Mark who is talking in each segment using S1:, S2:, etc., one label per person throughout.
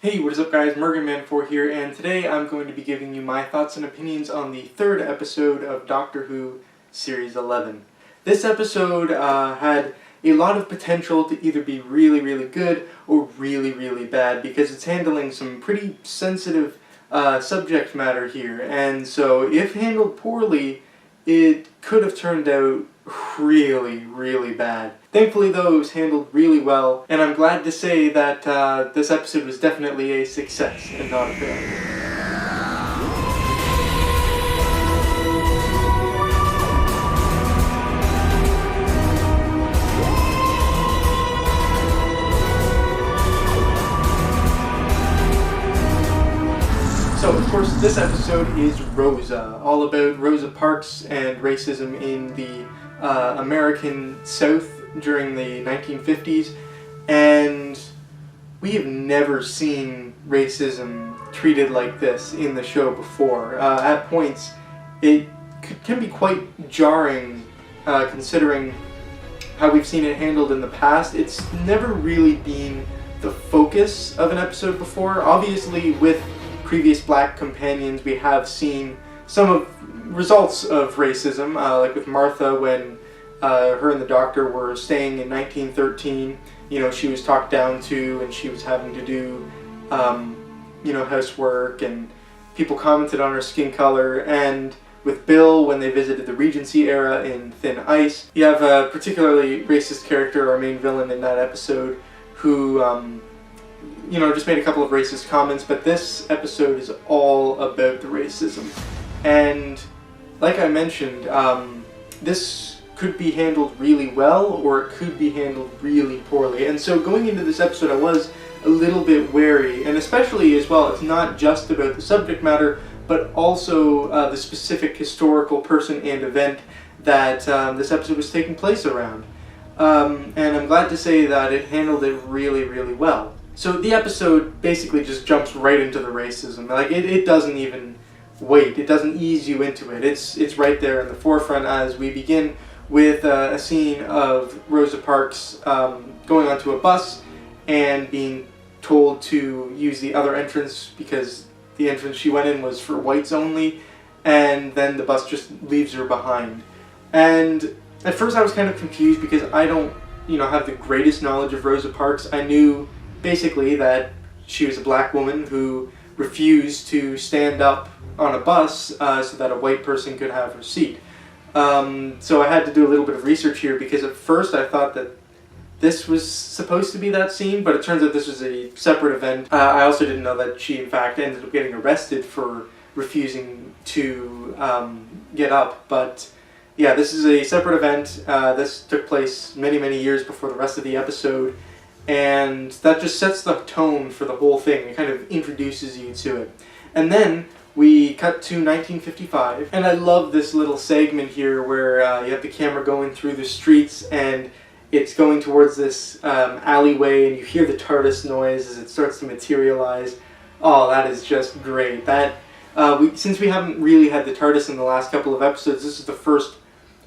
S1: Hey, what is up guys, MorganMan4 here, and today I'm going to be giving you my thoughts and opinions on the third episode of Doctor Who Series 11. This episode had a lot of potential to either be really, really good or really, really bad because it's handling some pretty sensitive subject matter here, and so if handled poorly, it could have turned out really, really bad. Thankfully though, it was handled really well, and I'm glad to say that this episode was definitely a success and not a failure. So, of course, this episode is Rosa, all about Rosa Parks and racism in the American South during the 1950s, and we have never seen racism treated like this in the show before. At points, it can be quite jarring considering how we've seen it handled in the past. It's never really been the focus of an episode before. Obviously, with previous black companions, we have seen some of results of racism, like with Martha when her and the Doctor were staying in 1913. You know, she was talked down to and she was having to do, housework, and people commented on her skin color. And with Bill, when they visited the Regency era in Thin Ice, you have a particularly racist character, our main villain in that episode, who just made a couple of racist comments, but this episode is all about the racism. And like I mentioned, this could be handled really well, or it could be handled really poorly. And so going into this episode, I was a little bit wary, and especially as well, it's not just about the subject matter, but also the specific historical person and event that this episode was taking place around. And I'm glad to say that it handled it really, really well. So the episode basically just jumps right into the racism. Like, it doesn't even wait. It doesn't ease you into it. It's right there in the forefront as we begin with a scene of Rosa Parks going onto a bus and being told to use the other entrance because the entrance she went in was for whites only, and then the bus just leaves her behind. And at first I was kind of confused because I don't, have the greatest knowledge of Rosa Parks. I knew basically that she was a black woman who refused to stand up on a bus so that a white person could have her seat. So I had to do a little bit of research here because at first I thought that this was supposed to be that scene, but it turns out this was a separate event. I also didn't know that she in fact ended up getting arrested for refusing to get up, but yeah, this is a separate event. This took place many, many years before the rest of the episode, and that just sets the tone for the whole thing. It kind of introduces you to it. And then we cut to 1955, and I love this little segment here where you have the camera going through the streets, and it's going towards this alleyway, and you hear the TARDIS noise as it starts to materialize. Oh, that is just great. That since we haven't really had the TARDIS in the last couple of episodes, this is the first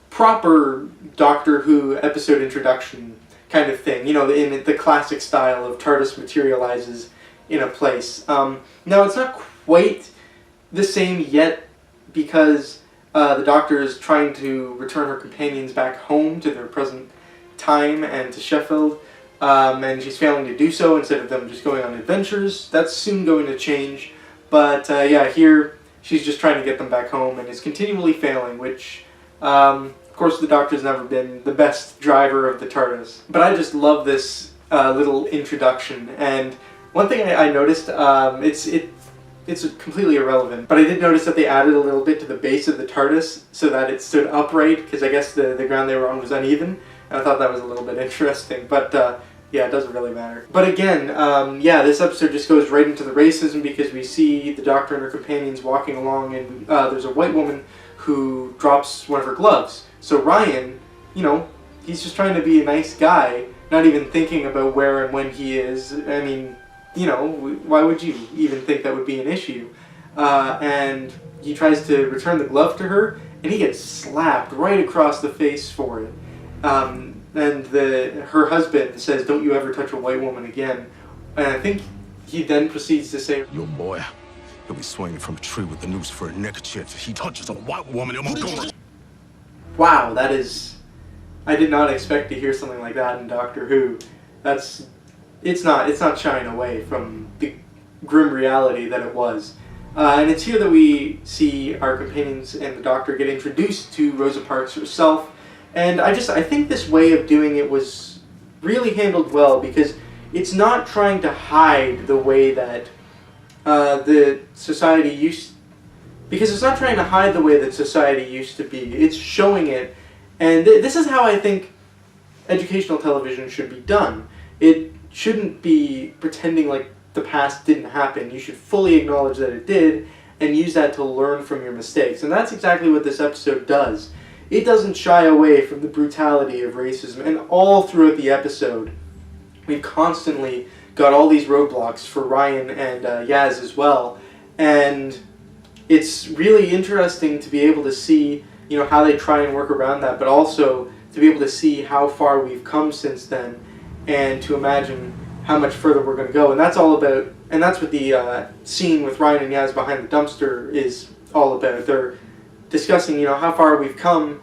S1: proper Doctor Who episode introduction kind of thing, in the classic style of TARDIS materializes in a place. Now, it's not quite the same yet because the Doctor is trying to return her companions back home to their present time and to Sheffield, and she's failing to do so instead of them just going on adventures. That's soon going to change, but here she's just trying to get them back home and is continually failing, which of course, the Doctor's never been the best driver of the TARDIS. But I just love this little introduction. And one thing I noticed, it's completely irrelevant, but I did notice that they added a little bit to the base of the TARDIS so that it stood upright, because I guess the ground they were on was uneven. And I thought that was a little bit interesting. But yeah, it doesn't really matter. But again, this episode just goes right into the racism because we see the Doctor and her companions walking along, and there's a white woman who drops one of her gloves. So Ryan, he's just trying to be a nice guy, not even thinking about where and when he is. I mean, why would you even think that would be an issue? And he tries to return the glove to her, and he gets slapped right across the face for it. And her husband says, "Don't you ever touch a white woman again." And I think he then proceeds to say,
S2: Your boy, he'll be swinging from a tree with the noose for a neckerchief if he touches a white woman in Montgomery.
S1: wow, that is... I did not expect to hear something like that in Doctor Who. It's not shying away from the grim reality that it was. And it's here that we see our companions and the Doctor get introduced to Rosa Parks herself. And I think this way of doing it was really handled well, because it's not trying to hide the way that the society used... Because it's not trying to hide the way that society used to be. It's showing it. And this is how I think educational television should be done. It shouldn't be pretending like the past didn't happen. You should fully acknowledge that it did and use that to learn from your mistakes. And that's exactly what this episode does. It doesn't shy away from the brutality of racism. And all throughout the episode, we've constantly got all these roadblocks for Ryan and Yaz as well. And it's really interesting to be able to see, you know, how they try and work around that, but also to be able to see how far we've come since then, and to imagine how much further we're going to go. And that's all about, and that's what the scene with Ryan and Yaz behind the dumpster is all about. They're discussing, you know, how far we've come,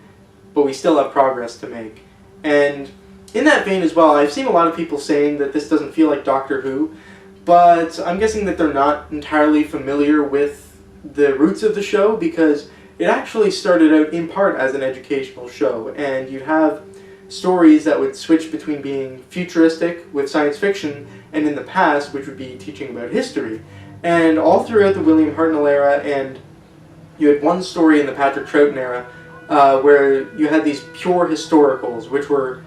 S1: but we still have progress to make. And in that vein as well, I've seen a lot of people saying that this doesn't feel like Doctor Who, but I'm guessing that they're not entirely familiar with the roots of the show, because it actually started out in part as an educational show, and you'd have stories that would switch between being futuristic with science fiction and in the past, which would be teaching about history. And all throughout the William Hartnell era, and you had one story in the Patrick Troughton era where you had these pure historicals, which were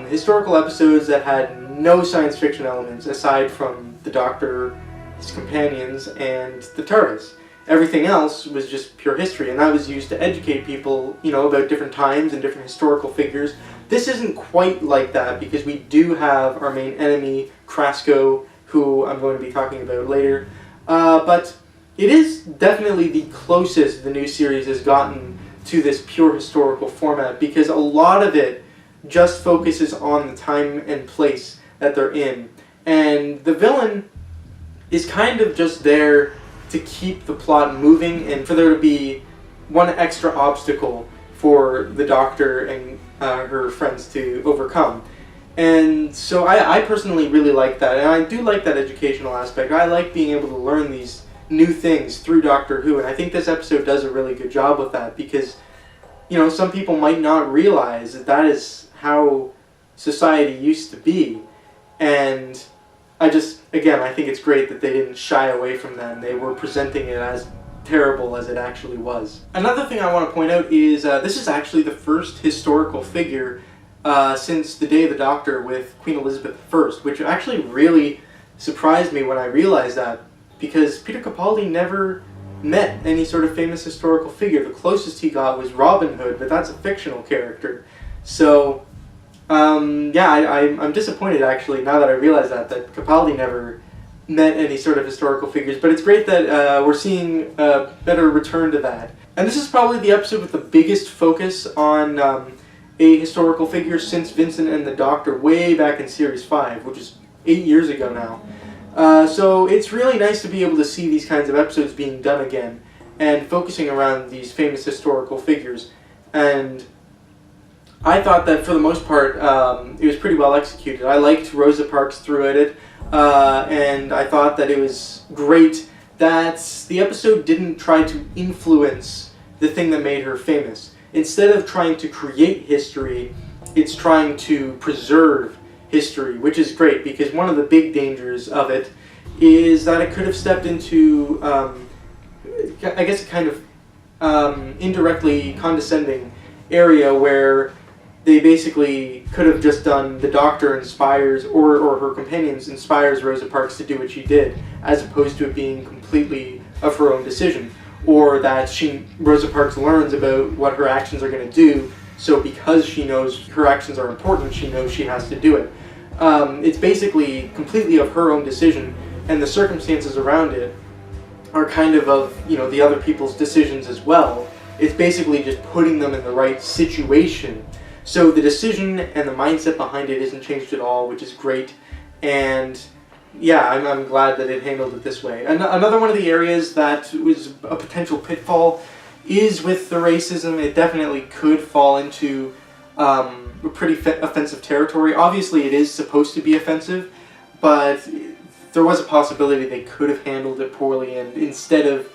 S1: historical episodes that had no science fiction elements aside from the Doctor, his companions, and the TARDIS. Everything else was just pure history, and that was used to educate people, you know, about different times and different historical figures. This isn't quite like that, because we do have our main enemy, Krasko, who I'm going to be talking about later. But it is definitely the closest the new series has gotten to this pure historical format, because a lot of it just focuses on the time and place that they're in. And the villain is kind of just there to keep the plot moving, and for there to be one extra obstacle for the Doctor and her friends to overcome. And so I personally really like that, and I do like that educational aspect. I like being able to learn these new things through Doctor Who, and I think this episode does a really good job with that, because, you know, some people might not realize that that is how society used to be. And I think it's great that they didn't shy away from that, and they were presenting it as terrible as it actually was. Another thing I want to point out is this is actually the first historical figure since the Day of the Doctor with Queen Elizabeth I, which actually really surprised me when I realized that, because Peter Capaldi never met any sort of famous historical figure. The closest he got was Robin Hood, but that's a fictional character. So I'm disappointed, actually, now that I realize that Capaldi never met any sort of historical figures, but it's great that we're seeing a better return to that. And this is probably the episode with the biggest focus on a historical figure since Vincent and the Doctor way back in Series 5, which is 8 years ago now. So it's really nice to be able to see these kinds of episodes being done again, and focusing around these famous historical figures. And I thought that for the most part it was pretty well executed. I liked Rosa Parks throughout it, and I thought that it was great that the episode didn't try to influence the thing that made her famous. Instead of trying to create history, it's trying to preserve history, which is great, because one of the big dangers of it is that it could have stepped into, I guess, a kind of indirectly condescending area where they basically could have just done the Doctor inspires, or her companions inspires Rosa Parks to do what she did, as opposed to it being completely of her own decision. Or that Rosa Parks learns about what her actions are going to do, so because she knows her actions are important, she knows she has to do it. It's basically completely of her own decision, and the circumstances around it are kind of, you know, the other people's decisions as well. It's basically just putting them in the right situation. So the decision and the mindset behind it isn't changed at all, which is great. And yeah, I'm glad that it handled it this way. And another one of the areas that was a potential pitfall is with the racism. It definitely could fall into a pretty offensive territory. Obviously, it is supposed to be offensive, but there was a possibility they could have handled it poorly, and instead of,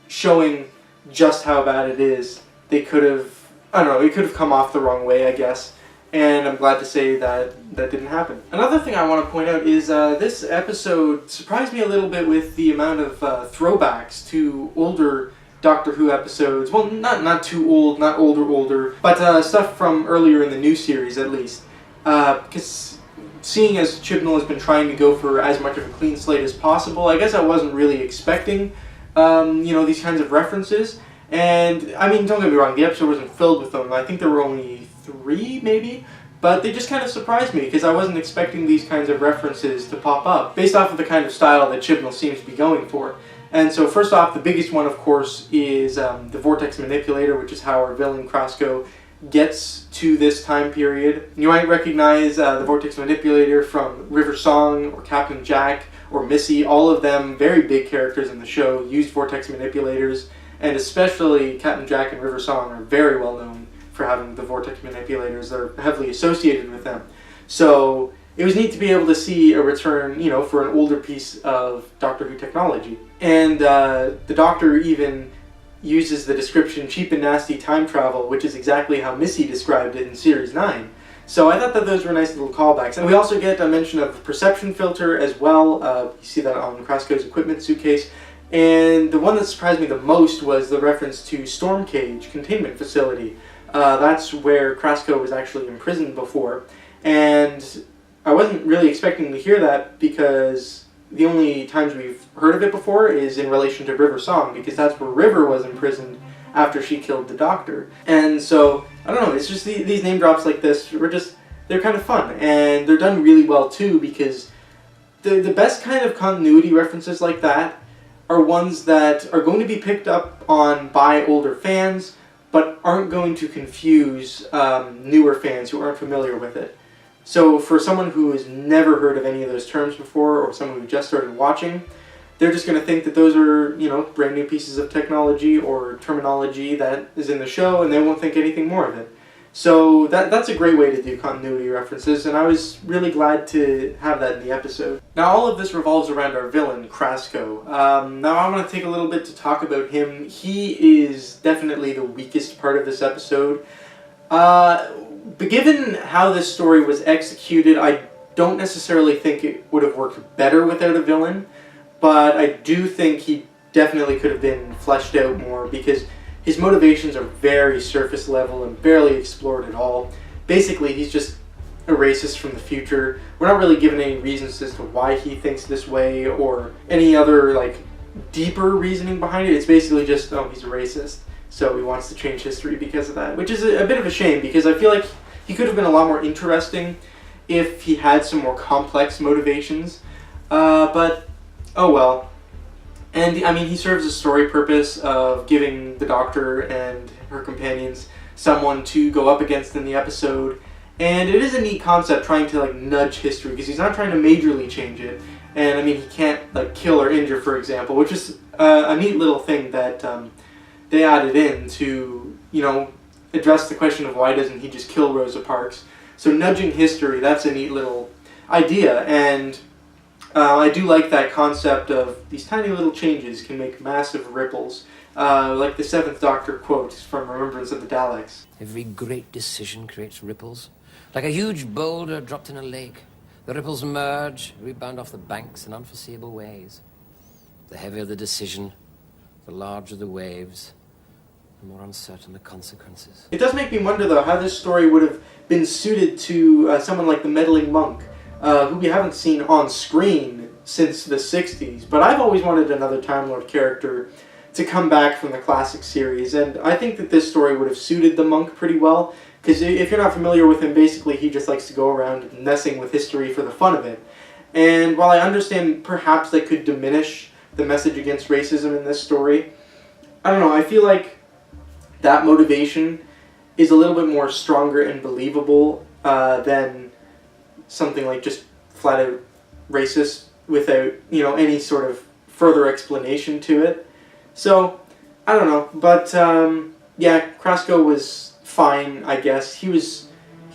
S1: showing just how bad it is, they could have, I don't know, it could have come off the wrong way, I guess. And I'm glad to say that that didn't happen. Another thing I want to point out is this episode surprised me a little bit with the amount of throwbacks to older Doctor Who episodes. Well, not too old, not older, but stuff from earlier in the new series at least. Because seeing as Chibnall has been trying to go for as much of a clean slate as possible, I guess I wasn't really expecting, these kinds of references. And, I mean, don't get me wrong, the episode wasn't filled with them. I think there were only 3, maybe? But they just kind of surprised me, because I wasn't expecting these kinds of references to pop up, based off of the kind of style that Chibnall seems to be going for. And so, first off, the biggest one, of course, is the Vortex Manipulator, which is how our villain, Krasko, gets to this time period. You might recognize the Vortex Manipulator from River Song, or Captain Jack, or Missy. All of them, very big characters in the show, used Vortex Manipulators. And especially Captain Jack and River Song are very well known for having the Vortex Manipulators. They're heavily associated with them. So it was neat to be able to see a return, for an older piece of Doctor Who technology. And the Doctor even uses the description cheap and nasty time travel, which is exactly how Missy described it in Series 9. So I thought that those were nice little callbacks. And we also get a mention of the perception filter as well. You see that on Krasko's equipment suitcase. And the one that surprised me the most was the reference to Storm Cage Containment Facility. That's where Krasko was actually imprisoned before. And I wasn't really expecting to hear that, because the only times we've heard of it before is in relation to River Song, because that's where River was imprisoned after she killed the Doctor. And so, I don't know, it's just these name drops like this, they're kind of fun. And they're done really well too, because the best kind of continuity references like that are ones that are going to be picked up on by older fans, but aren't going to confuse newer fans who aren't familiar with it. So for someone who has never heard of any of those terms before, or someone who just started watching, they're just going to think that those are, brand new pieces of technology or terminology that is in the show, and they won't think anything more of it. So that's a great way to do continuity references, and I was really glad to have that in the episode. Now all of this revolves around our villain, Krasko. Now I want to take a little bit to talk about him. He is definitely the weakest part of this episode. But given how this story was executed, I don't necessarily think it would have worked better without a villain, but I do think he definitely could have been fleshed out more, because his motivations are very surface level and barely explored at all. Basically, he's just a racist from the future. We're not really given any reasons as to why he thinks this way, or any other, deeper reasoning behind it. It's basically just, he's a racist, so he wants to change history because of that. Which is a bit of a shame, because I feel like he could have been a lot more interesting if he had some more complex motivations. But, oh well. And, I mean, he serves a story purpose of giving the Doctor and her companions someone to go up against in the episode. And it is a neat concept, trying to, nudge history, because he's not trying to majorly change it. And, I mean, he can't, kill or injure, for example, which is a neat little thing that they added in to, address the question of why doesn't he just kill Rosa Parks. So nudging history, that's a neat little idea. And I do like that concept of these tiny little changes can make massive ripples. Like the 7th Doctor quote from Remembrance of the Daleks.
S3: Every great decision creates ripples. Like a huge boulder dropped in a lake. The ripples merge, rebound off the banks in unforeseeable ways. The heavier the decision, the larger the waves, the more uncertain the consequences.
S1: It does make me wonder, though, how this story would have been suited to someone like the Meddling Monk, who we haven't seen on screen since the 60s. But I've always wanted another Time Lord character to come back from the classic series, and I think that this story would have suited the Monk pretty well, because if you're not familiar with him, basically he just likes to go around messing with history for the fun of it. And while I understand perhaps that could diminish the message against racism in this story, I don't know, I feel like that motivation is a little bit more stronger and believable than something like just flat out racist without, any sort of further explanation to it. So, I don't know, but yeah, Krasko was fine, I guess. He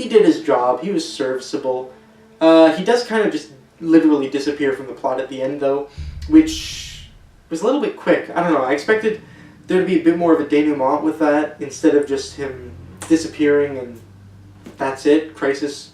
S1: did his job. He was serviceable. He does kind of just literally disappear from the plot at the end, though, which was a little bit quick. I don't know. I expected there to be a bit more of a denouement with that instead of just him disappearing and that's it. Crisis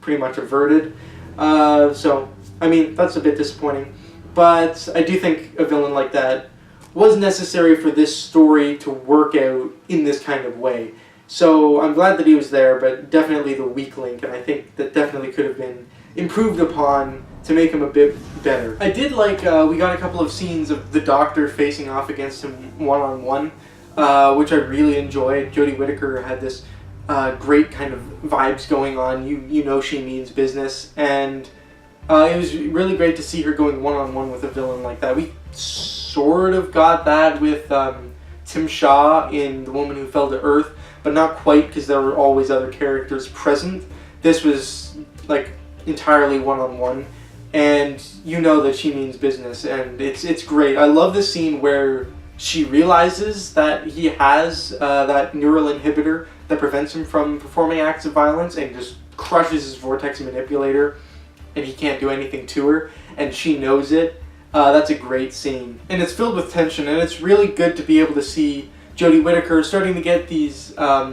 S1: pretty much averted. So, I mean, that's a bit disappointing. But I do think a villain like that was necessary for this story to work out in this kind of way. So I'm glad that he was there, but definitely the weak link, and I think that definitely could have been improved upon to make him a bit better. I did like, we got a couple of scenes of the Doctor facing off against him one-on-one, which I really enjoyed. Jodie Whittaker had this great kind of vibes going on. You know she means business, and it was really great to see her going one-on-one with a villain like that. We sort of got that with Tim Shaw in The Woman Who Fell to Earth, but not quite because there were always other characters present. This was like entirely one-on-one, and you know that she means business, and it's great. I love the scene where she realizes that he has that neural inhibitor that prevents him from performing acts of violence, and just crushes his vortex manipulator, and he can't do anything to her, and she knows it. That's a great scene, and it's filled with tension, and it's really good to be able to see Jodie Whittaker starting to get these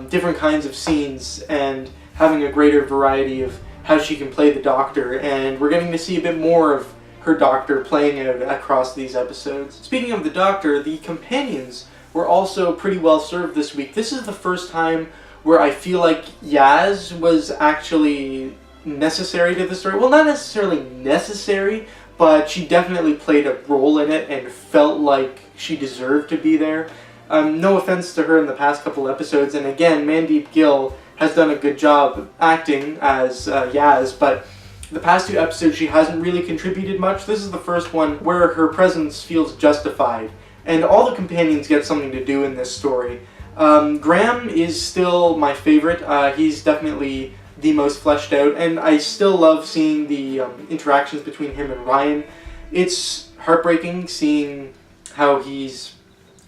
S1: different kinds of scenes and having a greater variety of how she can play the Doctor, and we're getting to see a bit more of her Doctor playing out across these episodes. Speaking of the Doctor, the companions were also pretty well served this week. This is the first time where I feel like Yaz was actually necessary to the story. Well, not necessarily necessary, but she definitely played a role in it and felt like she deserved to be there. No offense to her in the past couple episodes, and again, Mandeep Gill has done a good job acting as Yaz, but the past two episodes she hasn't really contributed much. This is the first one where her presence feels justified, and all the companions get something to do in this story. Graham is still my favorite. He's definitely the most fleshed out, and I still love seeing the interactions between him and Ryan. It's heartbreaking seeing how he's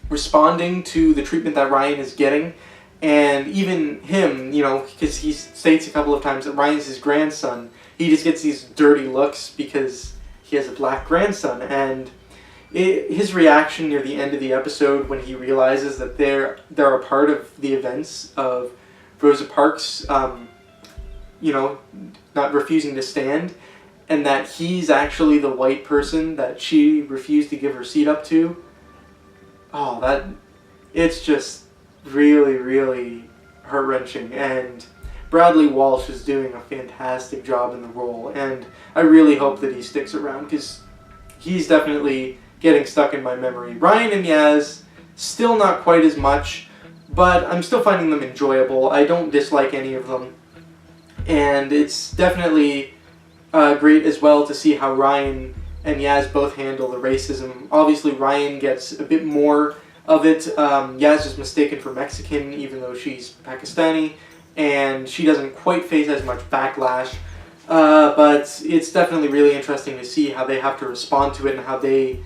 S1: responding to the treatment that Ryan is getting, and even him, because he states a couple of times that Ryan's his grandson, he just gets these dirty looks because he has a black grandson, and his reaction near the end of the episode when he realizes that they're a part of the events of Rosa Parks, not refusing to stand, and that he's actually the white person that she refused to give her seat up to. Oh, it's just really, really heart-wrenching, and Bradley Walsh is doing a fantastic job in the role, and I really hope that he sticks around, because he's definitely getting stuck in my memory. Ryan and Yaz, still not quite as much, but I'm still finding them enjoyable. I don't dislike any of them, and it's definitely great as well to see how Ryan and Yaz both handle the racism. Obviously, Ryan gets a bit more of it. Yaz is mistaken for Mexican, even though she's Pakistani, and she doesn't quite face as much backlash. But it's definitely really interesting to see how they have to respond to it and how they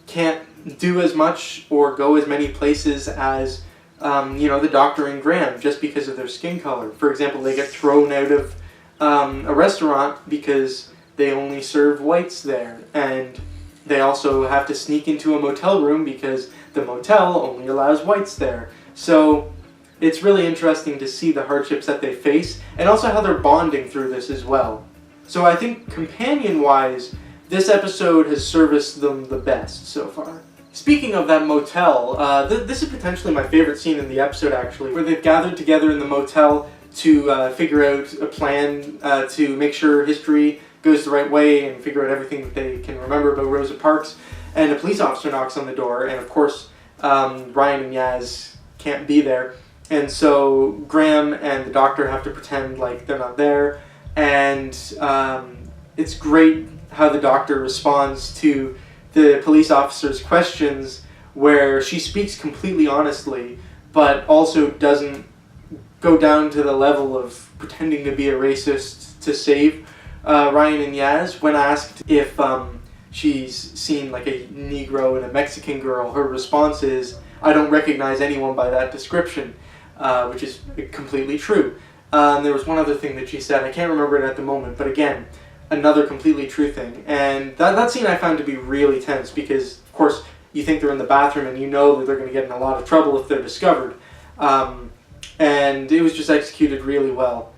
S1: can't do as much or go as many places as the Doctor and Graham just because of their skin color. For example, they get thrown out of a restaurant because they only serve whites there, and they also have to sneak into a motel room because the motel only allows whites there. So it's really interesting to see the hardships that they face, and also how they're bonding through this as well. So I think companion-wise, this episode has serviced them the best so far. Speaking of that motel, this is potentially my favorite scene in the episode, actually, where they've gathered together in the motel to figure out a plan to make sure history goes the right way and figure out everything that they can remember about Rosa Parks. And a police officer knocks on the door, and of course, Ryan and Yaz can't be there. And so Graham and the Doctor have to pretend like they're not there. And it's great how the Doctor responds to the police officer's questions, where she speaks completely honestly, but also doesn't go down to the level of pretending to be a racist to save Ryan and Yaz, when asked if she's seen like a Negro and a Mexican girl, her response is, "I don't recognize anyone by that description," which is completely true. And there was one other thing that she said, I can't remember it at the moment, but again, another completely true thing. And that scene I found to be really tense because, of course, you think they're in the bathroom and you know that they're going to get in a lot of trouble if they're discovered. And it was just executed really well.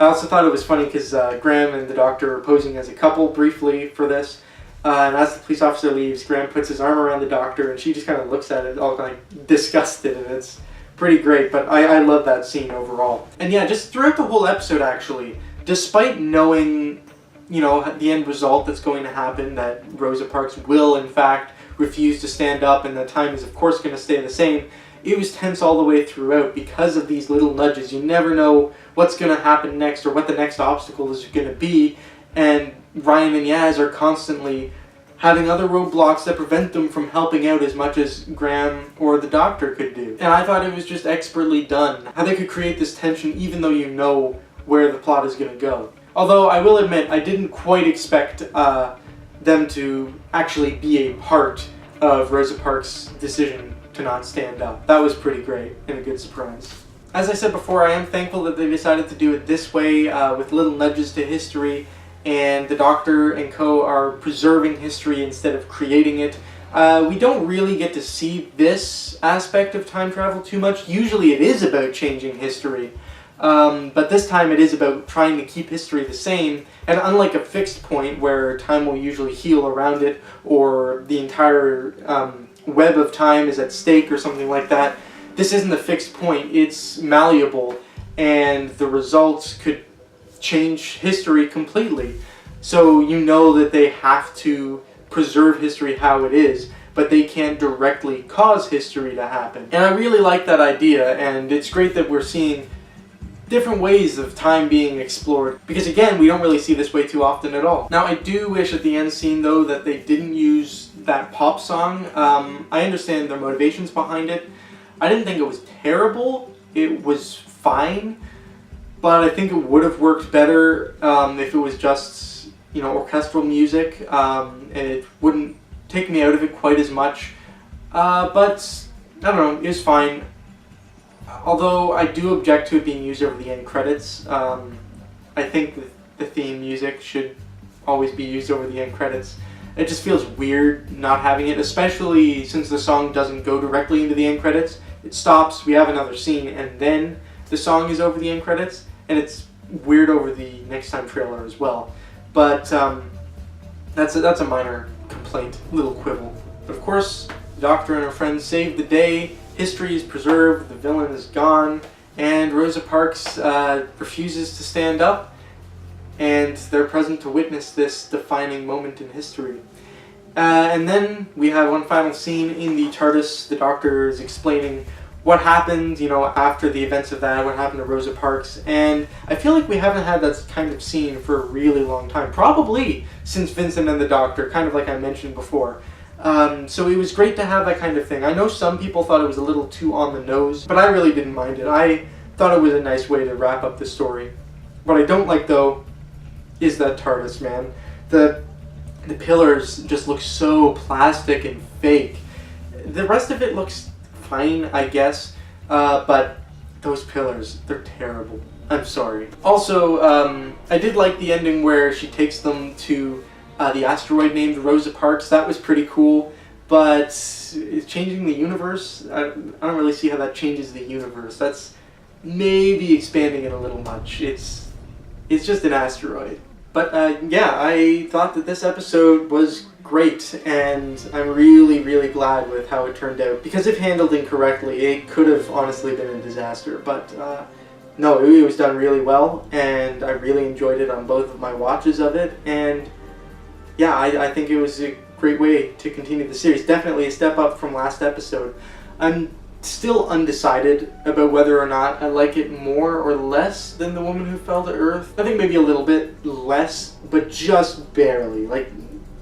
S1: I also thought it was funny because Graham and the doctor are posing as a couple briefly for this. And as the police officer leaves, Graham puts his arm around the doctor and she just kind of looks at it all like disgusted, and it's pretty great. But I love that scene overall. And yeah, just throughout the whole episode actually, despite knowing, you know, the end result that's going to happen, that Rosa Parks will in fact refuse to stand up and the time is of course going to stay the same, it was tense all the way throughout because of these little nudges. You never know what's going to happen next or what the next obstacle is going to be, and Ryan and Yaz are constantly having other roadblocks that prevent them from helping out as much as Graham or the doctor could do. And I thought it was just expertly done, how they could create this tension even though you know where the plot is going to go. Although I will admit, I didn't quite expect them to actually be a part of Rosa Parks' decision to not stand up. That was pretty great and a good surprise. As I said before, I am thankful that they decided to do it this way, with little nudges to history, and the Doctor and co are preserving history instead of creating it. We don't really get to see this aspect of time travel too much. Usually it is about changing history, but this time it is about trying to keep history the same, and unlike a fixed point where time will usually heal around it, or the entire web of time is at stake or something like that, this isn't a fixed point. It's malleable, and the results could change history completely. So you know that they have to preserve history how it is, but they can't directly cause history to happen. And I really like that idea, and it's great that we're seeing different ways of time being explored, because again, we don't really see this way too often at all. Now, I do wish at the end scene though that they didn't use that pop song. I understand their motivations behind it. I didn't think it was terrible. It was fine, but I think it would have worked better if it was just, you know, orchestral music, and it wouldn't take me out of it quite as much. But I don't know, it was fine. Although I do object to it being used over the end credits. I think the theme music should always be used over the end credits. It just feels weird not having it, especially since the song doesn't go directly into the end credits. It stops, we have another scene, and then the song is over the end credits, and it's weird over the next time trailer as well. But that's a minor complaint, little quibble. But of course, the Doctor and her friends save the day. History is preserved, the villain is gone, and Rosa Parks refuses to stand up, and they're present to witness this defining moment in history. And then we have one final scene in the TARDIS. The Doctor is explaining what happened, you know, after the events of that, what happened to Rosa Parks, and I feel like we haven't had that kind of scene for a really long time, probably since Vincent and the Doctor, kind of like I mentioned before. So it was great to have that kind of thing. I know some people thought it was a little too on the nose, but I really didn't mind it. I thought it was a nice way to wrap up the story. What I don't like, though, is that TARDIS, man. The pillars just look so plastic and fake. The rest of it looks fine, I guess, but those pillars, they're terrible. I'm sorry. Also, I did like the ending where she takes them to the asteroid named Rosa Parks. That was pretty cool, but changing the universe, I don't really see how that changes the universe. That's maybe expanding it a little much. It's just an asteroid. But yeah, I thought that this episode was great, and I'm really, really glad with how it turned out. Because if handled incorrectly, it could have honestly been a disaster. But no, it was done really well, and I really enjoyed it on both of my watches of it. And yeah, I think it was a great way to continue the series. Definitely a step up from last episode. I'm still undecided about whether or not I like it more or less than The Woman Who Fell to Earth. I think maybe a little bit less, but just barely. Like,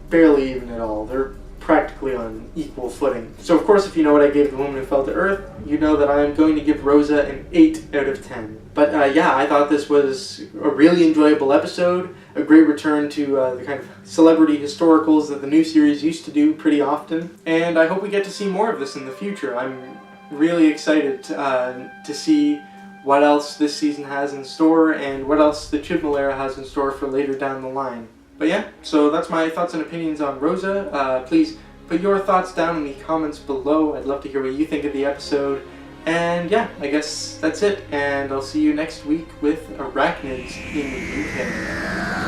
S1: barely even at all. They're practically practically on equal footing. So of course, if you know what I gave The Woman Who Fell to Earth, you know that I am going to give Rosa an 8 out of 10. But yeah, I thought this was a really enjoyable episode, a great return to the kind of celebrity historicals that the new series used to do pretty often, and I hope we get to see more of this in the future. I'm really excited to see what else this season has in store and what else the Chibnall era has in store for later down the line. But yeah, so that's my thoughts and opinions on Rosa. Please put your thoughts down in the comments below. I'd love to hear what you think of the episode. And yeah, I guess that's it, and I'll see you next week with Arachnids in the UK.